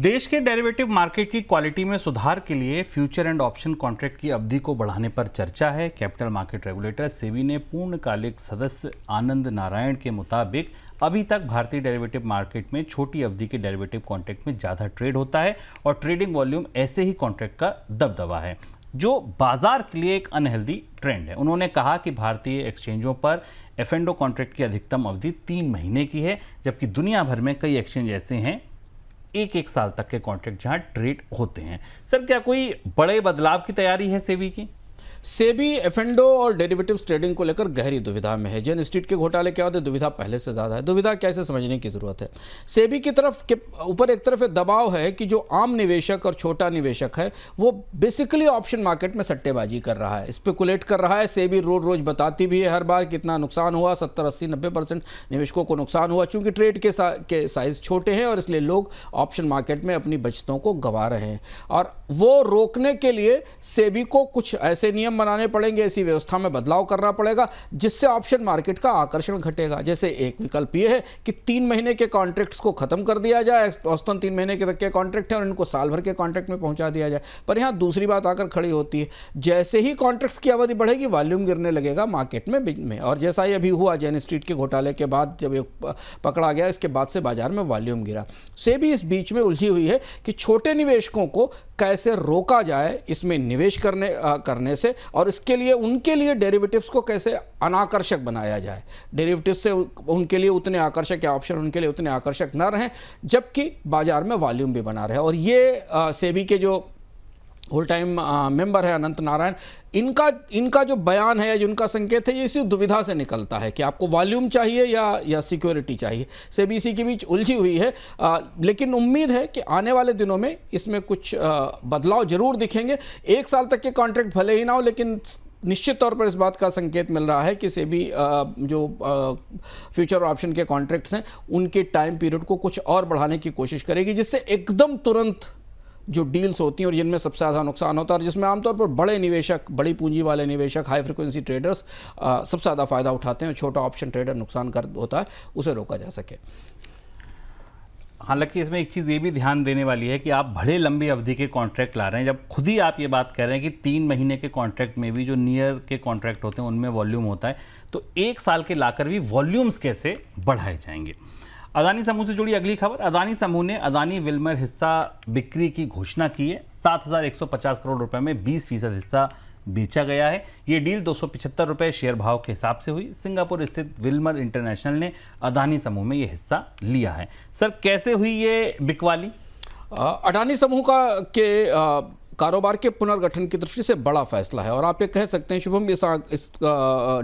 देश के derivative market की क्वालिटी में सुधार के लिए फ्यूचर एंड ऑप्शन कॉन्ट्रैक्ट की अवधि को बढ़ाने पर चर्चा है। कैपिटल मार्केट रेगुलेटर सेबी ने पूर्णकालिक सदस्य आनंद नारायण के मुताबिक अभी तक भारतीय डेरिवेटिव मार्केट में छोटी अवधि के डेरिवेटिव कॉन्ट्रैक्ट में ज़्यादा ट्रेड होता है और ट्रेडिंग वॉल्यूम ऐसे ही कॉन्ट्रैक्ट का दबदबा है, जो बाजार के लिए एक अनहेल्दी ट्रेंड है। उन्होंने कहा कि भारतीय एक्सचेंजों पर F&O कॉन्ट्रैक्ट की अधिकतम अवधि 3 महीने की है, जबकि दुनिया भर में कई एक्सचेंज ऐसे हैं एक साल तक के कॉन्ट्रैक्ट जहां ट्रेड होते हैं। सर, क्या कोई बड़े बदलाव की तैयारी है सेबी की? सेबी F&O और डेरिवेटिव्स ट्रेडिंग को लेकर गहरी दुविधा में है। जेन स्ट्रीट के घोटाले के बाद दुविधा पहले से ज़्यादा है। दुविधा कैसे समझने की ज़रूरत है। सेबी की तरफ के ऊपर एक तरफ दबाव है कि जो आम निवेशक और छोटा निवेशक है वो बेसिकली ऑप्शन मार्केट में सट्टेबाजी कर रहा है, स्पेकुलेट कर रहा है। सेबी रोज रोज बताती भी है हर बार कितना नुकसान हुआ, 70, 80, 90% निवेशकों को नुकसान हुआ। चूँकि ट्रेड के साइज़ छोटे हैं और इसलिए लोग ऑप्शन मार्केट में अपनी बचतों को गंवा रहे हैं, और वो रोकने के लिए सेबी को कुछ ऐसे नियम बनाने पड़ेंगे, ऐसी व्यवस्था में बदलाव करना पड़ेगा जिससे ऑप्शन मार्केट का आकर्षण घटेगा। जैसे एक विकल्प ये है कि 3 महीने के कॉन्ट्रैक्ट्स को खत्म कर दिया जाए। औसतन 3 महीने के तक के कॉन्ट्रैक्ट हैं और इनको साल भर के कॉन्ट्रैक्ट में पहुंचा दिया जाए। पर यहां दूसरी बात आकर खड़ी होती है, जैसे ही कॉन्ट्रैक्ट्स की अवधि बढ़ेगी वॉल्यूम गिरने लगेगा मार्केट में। और जैसा ही अभी हुआ जेन स्ट्रीट के घोटाले के बाद, जब ये पकड़ा गया, इसके बाद से बाजार में वॉल्यूम गिरा। सेबी इस बीच में उलझी हुई है कि छोटे निवेशकों को कैसे रोका जाए इसमें निवेश करने से, और इसके लिए उनके लिए डेरिवेटिव्स को कैसे अनाकर्षक बनाया जाए। डेरिवेटिव्स से उनके लिए उतने आकर्षक या ऑप्शन उनके लिए उतने आकर्षक न रहें, जबकि बाजार में वॉल्यूम भी बना रहे। और ये सेबी के जो होल टाइम मेंबर है अनंत नारायण, इनका जो बयान है या जो उनका संकेत है, ये इसी दुविधा से निकलता है कि आपको वॉल्यूम चाहिए या सिक्योरिटी चाहिए। सेबी इसी के बीच उलझी हुई है, लेकिन उम्मीद है कि आने वाले दिनों में इसमें कुछ बदलाव जरूर दिखेंगे। 1 साल तक के कॉन्ट्रैक्ट भले ही ना हो, लेकिन निश्चित तौर पर इस बात का संकेत मिल रहा है कि सेबी जो फ्यूचर और ऑप्शन के कॉन्ट्रैक्ट्स हैं उनके टाइम पीरियड को कुछ और बढ़ाने की कोशिश करेगी, जिससे एकदम तुरंत जो डील्स होती हैं और जिनमें सबसे ज़्यादा नुकसान होता है और जिसमें आमतौर पर बड़े निवेशक, बड़ी पूंजी वाले निवेशक, हाई फ्रिक्वेंसी ट्रेडर्स सबसे ज़्यादा फायदा उठाते हैं, छोटा ऑप्शन ट्रेडर नुकसान कर होता है, उसे रोका जा सके। हालांकि इसमें एक चीज़ ये भी ध्यान देने वाली है कि आप बड़े लंबी अवधि के कॉन्ट्रैक्ट ला रहे हैं। जब खुद ही आप ये बात कह रहे हैं कि 3 महीने के कॉन्ट्रैक्ट में भी जो नियर के कॉन्ट्रैक्ट होते हैं उनमें वॉल्यूम होता है, तो 1 साल के लाकर भी वॉल्यूम्स कैसे बढ़ाए जाएंगे। अदानी समूह से जुड़ी अगली खबर, अदानी समूह ने अदानी विल्मर हिस्सा बिक्री की घोषणा की है। 7,150 करोड़ रुपए में 20% हिस्सा बेचा गया है। ये डील 275 रुपए शेयर भाव के हिसाब से हुई। सिंगापुर स्थित विल्मर इंटरनेशनल ने अदानी समूह में ये हिस्सा लिया है। सर, कैसे हुई ये बिकवाली? अडानी समूह के कारोबार के पुनर्गठन की दृष्टि से बड़ा फैसला है, और आप ये कह सकते हैं शुभम इस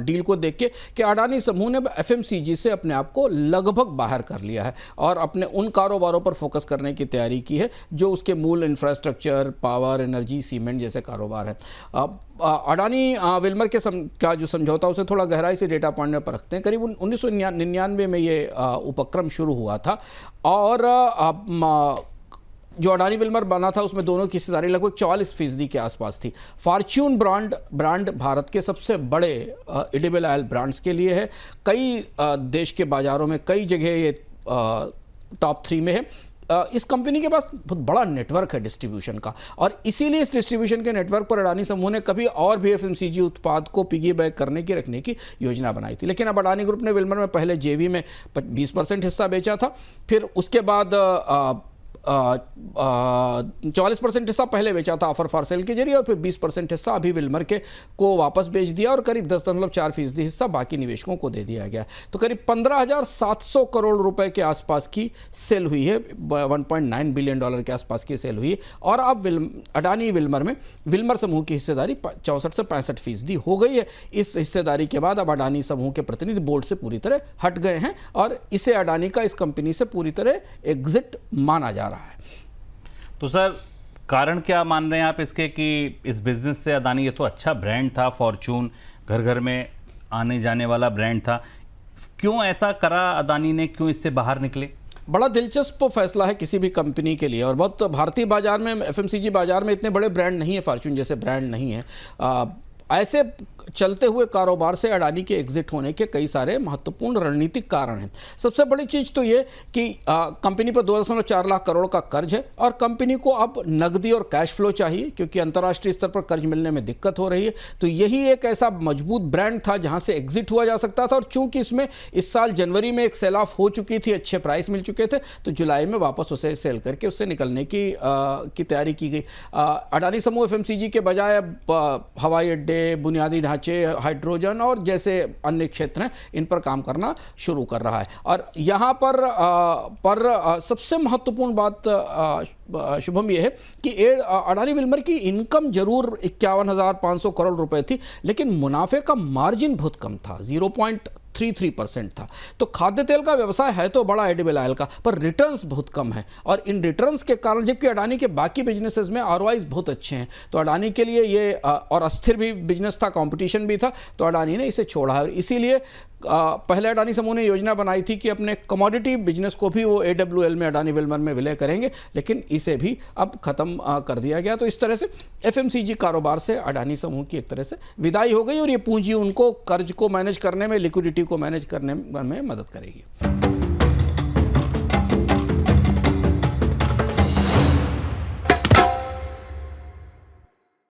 डील को देख के कि अडानी समूह ने FMCG से अपने आप को लगभग बाहर कर लिया है और अपने उन कारोबारों पर फोकस करने की तैयारी की है जो उसके मूल इंफ्रास्ट्रक्चर, पावर, एनर्जी, सीमेंट जैसे कारोबार है। अडानी विल्मर का जो समझौता उसे थोड़ा गहराई से डेटा पॉइंट में परखते हैं। करीब 1999 में ये उपक्रम शुरू हुआ था, और जो अडानी विल्मर बना था उसमें दोनों की हिस्सेदारी लगभग 44% के आसपास थी। फॉर्च्यून ब्रांड भारत के सबसे बड़े एडिबल ऑयल ब्रांड्स के लिए है। कई देश के बाजारों में कई जगह ये टॉप 3 में है। इस कंपनी के पास बहुत बड़ा नेटवर्क है डिस्ट्रीब्यूशन का, और इसीलिए इस डिस्ट्रीब्यूशन के नेटवर्क पर अडानी समूह ने कभी और भी FMCG उत्पाद को पिगी बैक करने की रखने की योजना बनाई थी। लेकिन अब अडानी ग्रुप ने विल्मर में पहले JV में 20% हिस्सा बेचा था, फिर उसके बाद 40% हिस्सा पहले बेचा था ऑफर फॉर सेल के जरिए, और फिर 20% हिस्सा अभी विल्मर को वापस बेच दिया, और करीब 10.4% हिस्सा बाकी निवेशकों को दे दिया गया। तो करीब 15,700 करोड़ रुपए के आसपास की सेल हुई है, $1.9 बिलियन के आसपास की सेल हुई है। और अब अडानी विल्मर में विल्मर समूह की हिस्सेदारी 64 से 65% हो गई है। इस हिस्सेदारी के बाद अब अडानी समूह के प्रतिनिधि बोर्ड से पूरी तरह हट गए हैं, और इसे अडानी का इस कंपनी से पूरी तरह एग्जिट माना जा रहा है। तो सर, कारण क्या मान रहे हैं आप इसके कि इस बिजनेस से अदानी, ये तो अच्छा ब्रांड था, फॉर्च्यून घर घर में आने जाने वाला ब्रांड था, क्यों ऐसा करा अदानी ने, क्यों इससे बाहर निकले? बड़ा दिलचस्प फैसला है किसी भी कंपनी के लिए, और बहुत भारतीय बाजार में FMCG बाजार में इतने बड़े ब्रांड नहीं है, फॉर्च्यून जैसे ब्रांड नहीं है। ऐसे चलते हुए कारोबार से अडानी के एग्जिट होने के कई सारे महत्वपूर्ण रणनीतिक कारण हैं। सबसे बड़ी चीज तो ये कि कंपनी पर 2.4 लाख करोड़ का कर्ज है और कंपनी को अब नकदी और कैश फ्लो चाहिए क्योंकि अंतर्राष्ट्रीय स्तर पर कर्ज मिलने में दिक्कत हो रही है। तो यही एक ऐसा मजबूत ब्रांड था जहां से एग्जिट हुआ जा सकता था, और चूंकि इसमें इस साल जनवरी में एक सेल ऑफ हो चुकी थी, अच्छे प्राइस मिल चुके थे, तो जुलाई में वापस उसे सेल करके उससे निकलने की तैयारी की गई। अडानी समूह एफएमसीजी के बजाय अब हवाई अड्डे, बुनियादी ढांचे, हाइड्रोजन और जैसे अन्य क्षेत्र हैं इन पर काम करना शुरू कर रहा है। और यहाँ पर सबसे महत्वपूर्ण बात शुभम यह है कि अडानी विल्मर की इनकम जरूर 51,500 करोड़ रुपए थी, लेकिन मुनाफे का मार्जिन बहुत कम था, 0.33% था। तो खाद्य तेल का व्यवसाय है तो बड़ा, एडिबल ऑयल का, पर रिटर्न्स बहुत कम है। और इन रिटर्न्स के कारण, जबकि अडानी के बाकी बिजनेसेस में आरओआईज बहुत अच्छे हैं, तो अडानी के लिए ये और अस्थिर भी बिजनेस था, कंपटीशन भी था, तो अडानी ने इसे छोड़ा है। और इसीलिए पहले अडानी समूह ने योजना बनाई थी कि अपने कमोडिटी बिजनेस को भी वो AWL में, अडानी विल्मर में विलय करेंगे, लेकिन इसे भी अब खत्म कर दिया गया। तो इस तरह से FMCG कारोबार से अडानी समूह की एक तरह से विदाई हो गई, और ये पूंजी उनको कर्ज को मैनेज करने में, लिक्विडिटी को मैनेज करने में मदद करेगी।